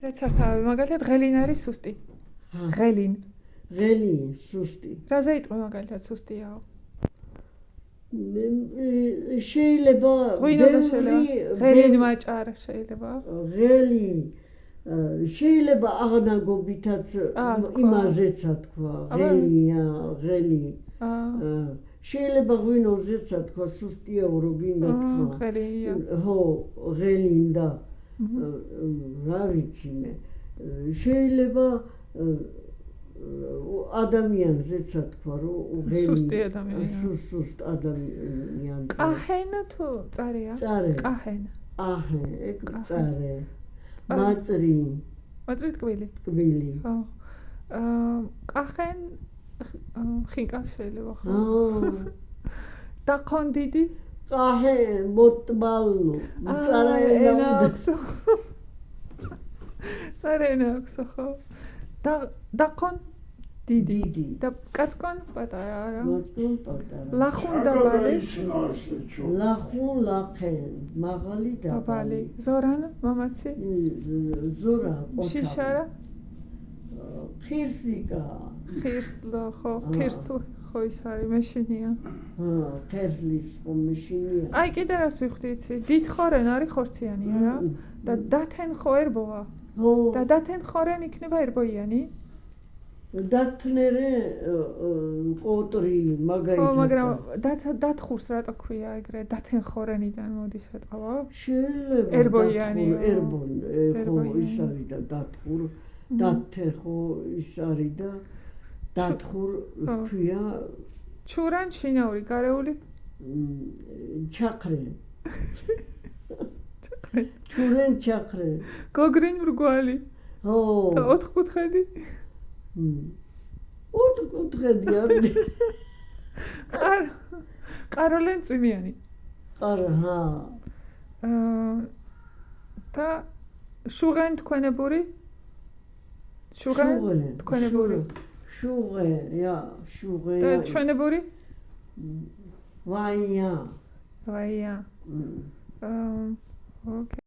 ეცართავი მაგალითად ღელინ არის სუსტი. ღელინ. ღელი სუსტი. რაზე იტყვი მაგალითად სუსტიაო? შეიძლება ღვინოზე შეიძლება ღელინ მაჭარ შეიძლება. ღელი შეიძლება აღნაგობითაც იმაზეც თქვა ღელია ღელი. შეიძლება ღვინოზეც თქვა სუსტია რო გინდა თქვა. ღელია. ხო ღელინდა. რა ვიცი მე შეიძლება ადამიანზეც თქვა რომ სუსტი ადამიანი სუსტ ადამიანზე ყაჰენ თუ წარეა ყაჰენ ეგ წარე მაწრი ტკბილი ხო ყაჰენ ხინკალ შეიძლება ხო დაკონ დიდი ყაჰე მოტბალო წარენა წარენა ხო დაკონ დიდი და კაცკონ პატარა არა კაცკონ პატარა ლახუნ დაბალი ლახუნ ლახენ მაღალი დაბალი ზორან მამაცი ზორა შიშარა ხირსიკა ხირსლო ხო ხირსლ ხო ის არის მეშინია ხერლის ხო მეშინია აი კიდე რას ვიხდი იცი დიდ ხორენ არის ხორციანი არა და დათენ ხო ერბოა და დათენ ხორენ იქნება ერბოიანი დათნერე კოტრი მაგაითად ხო მაგრამ დათხურს რატო ქვია ეგრე დათენ ხორენიდან მოდის ეტყვა შეიძლება ერბოიანი ერბონ ხო ის არის და დათხურ დათე ხო ის არის და დათხურ ქვია ჩურან შინაური გარეული ჩახრე ჩურენ ჩახრე გოგრინ მრგვალი ხო და ოთხკუთხედი ოთხკუთხედი არის ყაროლენ წვიმიანი ყარა და შუღენ თქვენებური შუღენ თქვენებური შუღე და ჩვენებური ვაია ოკეი